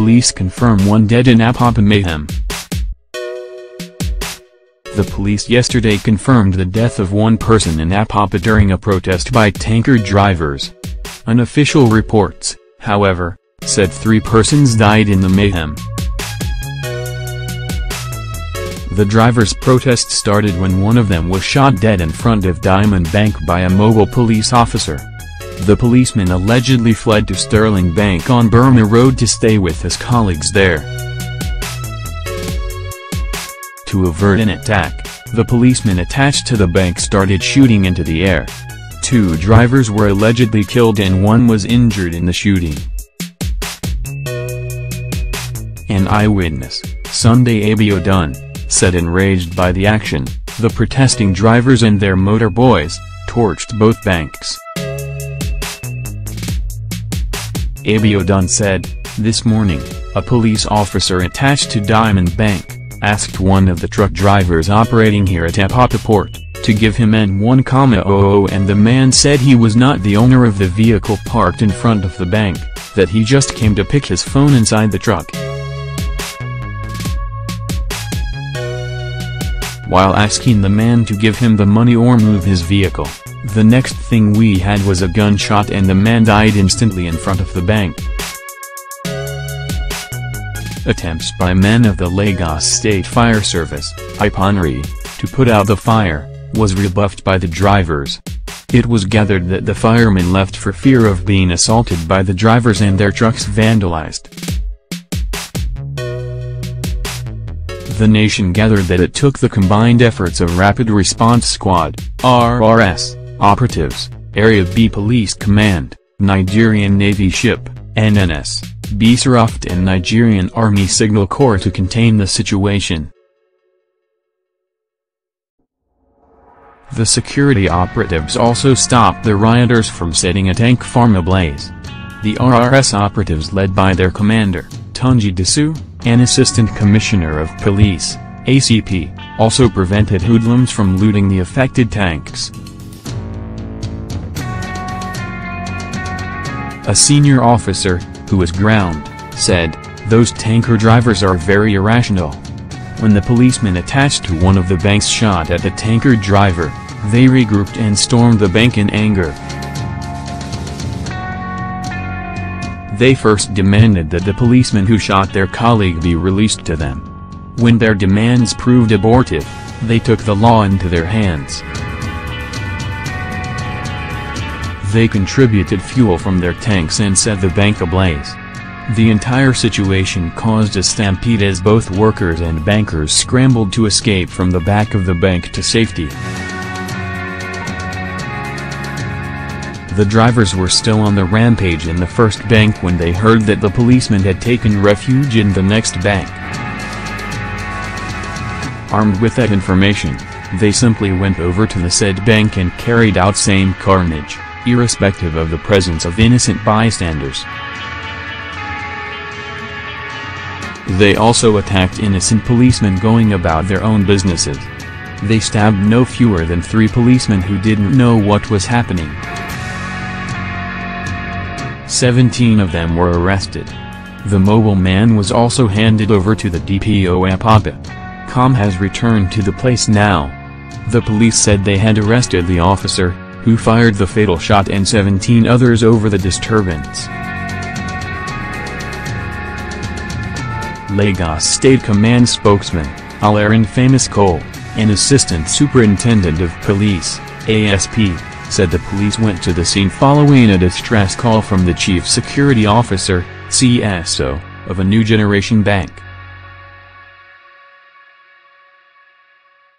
police confirm one dead in Apapa mayhem. The police yesterday confirmed the death of one person in Apapa during a protest by tanker drivers. Unofficial reports, however, said 3 persons died in the mayhem. The drivers' protest started when one of them was shot dead in front of Diamond Bank by a mobile police officer. The policeman allegedly fled to Sterling Bank on Burma Road to stay with his colleagues there. To avert an attack, the policeman attached to the bank started shooting into the air. 2 drivers were allegedly killed and 1 was injured in the shooting. An eyewitness, Sunday Abiodun, said enraged by the action, the protesting drivers and their motor boys torched both banks. Abiodun said, "This morning, a police officer attached to Diamond Bank asked one of the truck drivers operating here at Apapa Port to give him N1,00 and the man said he was not the owner of the vehicle parked in front of the bank, that he just came to pick his phone inside the truck." While asking the man to give him the money or move his vehicle, the next thing we had was a gunshot and the man died instantly in front of the bank. Attempts by men of the Lagos State Fire Service, IPONRI, to put out the fire, was rebuffed by the drivers. It was gathered that the firemen left for fear of being assaulted by the drivers and their trucks vandalized. The nation gathered that it took the combined efforts of Rapid Response Squad, RRS, operatives, Area B Police Command, Nigerian Navy Ship, NNS, BSROFT and Nigerian Army Signal Corps to contain the situation. The security operatives also stopped the rioters from setting a tank farm ablaze. The RRS operatives led by their commander, Tunji Dasu, an assistant commissioner of police, ACP, also prevented hoodlums from looting the affected tanks. A senior officer, who was ground, said, "Those tanker drivers are very irrational." When the policeman attached to one of the banks shot at the tanker driver, they regrouped and stormed the bank in anger. They first demanded that the policeman who shot their colleague be released to them. When their demands proved abortive, they took the law into their hands. They contributed fuel from their tanks and set the bank ablaze. The entire situation caused a stampede as both workers and bankers scrambled to escape from the back of the bank to safety. The drivers were still on the rampage in the first bank when they heard that the policeman had taken refuge in the next bank. Armed with that information, they simply went over to the said bank and carried out same carnage, irrespective of the presence of innocent bystanders. They also attacked innocent policemen going about their own businesses. They stabbed no fewer than 3 policemen who didn't know what was happening. 17 of them were arrested. The mobile man was also handed over to the DPO Apapa. Calm has returned to the place now. The police said they had arrested the officer, who fired the fatal shot, and 17 others over the disturbance. Lagos State Command spokesman, Alarin Famous Cole, an assistant superintendent of police, ASP, said the police went to the scene following a distress call from the chief security officer, CSO, of a New Generation bank.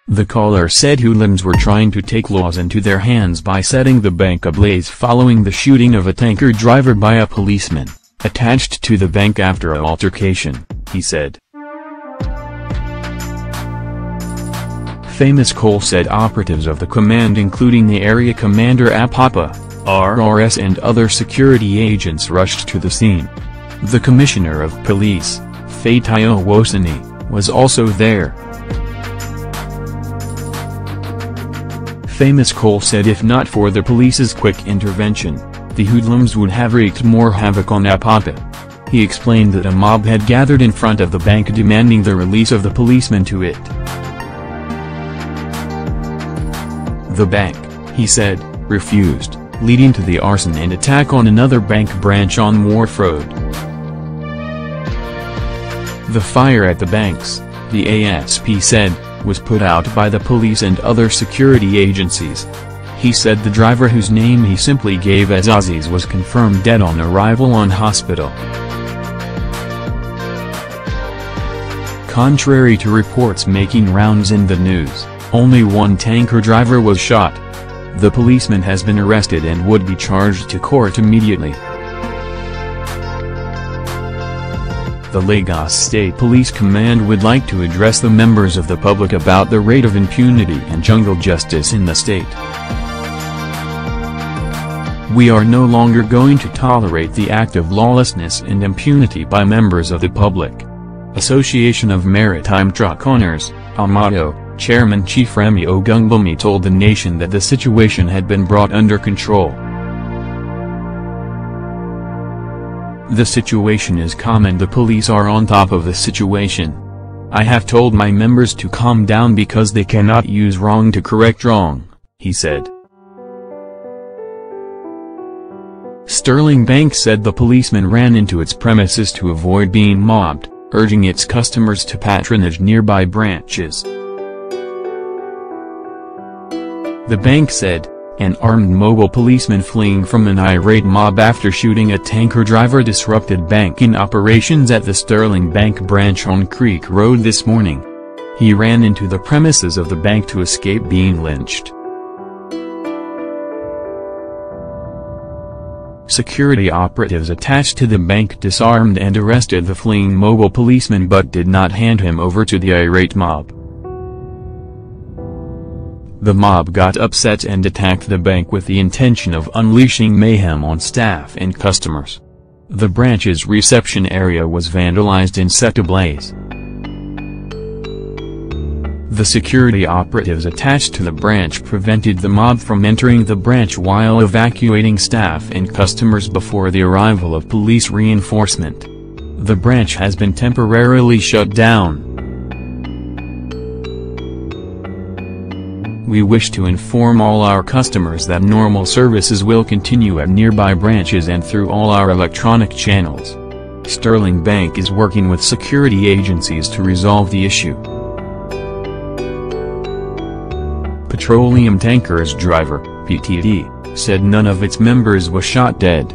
The caller said hoodlums were trying to take laws into their hands by setting the bank ablaze following the shooting of a tanker driver by a policeman attached to the bank after an altercation, he said. Famous Cole said operatives of the command, including the area commander Apapa, RRS and other security agents, rushed to the scene. The commissioner of police, Fatayo Wosani, was also there. Famous Cole said if not for the police's quick intervention, the hoodlums would have wreaked more havoc on Apapa. He explained that a mob had gathered in front of the bank demanding the release of the policeman to it. The bank, he said, refused, leading to the arson and attack on another bank branch on Wharf Road. The fire at the banks, the ASP said, was put out by the police and other security agencies. He said the driver, whose name he simply gave as Aziz, was confirmed dead on arrival on hospital. Contrary to reports making rounds in the news, only one tanker driver was shot. The policeman has been arrested and would be charged to court immediately. The Lagos State Police Command would like to address the members of the public about the rate of impunity and jungle justice in the state. We are no longer going to tolerate the act of lawlessness and impunity by members of the public. Association of Maritime Truck Owners, AMATO, Chairman Chief Remi Ogunbumi told the nation that the situation had been brought under control. The situation is calm and the police are on top of the situation. I have told my members to calm down because they cannot use wrong to correct wrong, he said. Sterling Bank said the policeman ran into its premises to avoid being mobbed, urging its customers to patronage nearby branches. The bank said, an armed mobile policeman fleeing from an irate mob after shooting a tanker driver disrupted banking operations at the Sterling Bank branch on Creek Road this morning. He ran into the premises of the bank to escape being lynched. Security operatives attached to the bank disarmed and arrested the fleeing mobile policeman but did not hand him over to the irate mob. The mob got upset and attacked the bank with the intention of unleashing mayhem on staff and customers. The branch's reception area was vandalized and set ablaze. The security operatives attached to the branch prevented the mob from entering the branch while evacuating staff and customers before the arrival of police reinforcement. The branch has been temporarily shut down. We wish to inform all our customers that normal services will continue at nearby branches and through all our electronic channels. Sterling Bank is working with security agencies to resolve the issue. Petroleum Tankers driver, PTD, said none of its members was shot dead.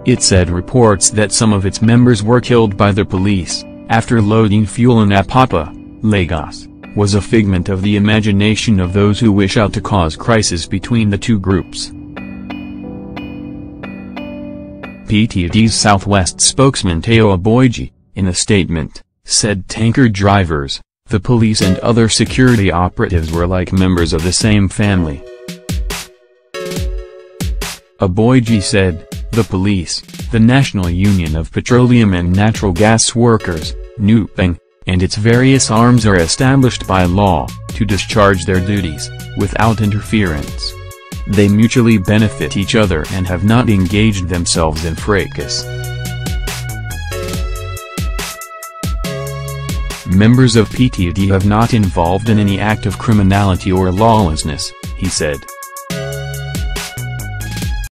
It said reports that some of its members were killed by the police, after loading fuel in Apapa, Lagos, was a figment of the imagination of those who wish out to cause crisis between the two groups. PTD's Southwest spokesman Teo Aboiji, in a statement, said tanker drivers, the police and other security operatives were like members of the same family. Aboiji said, the police, the National Union of Petroleum and Natural Gas Workers, NUPENG, and its various arms are established by law, to discharge their duties, without interference. They mutually benefit each other and have not engaged themselves in fracas. Members of PTD have not involved in any act of criminality or lawlessness, he said.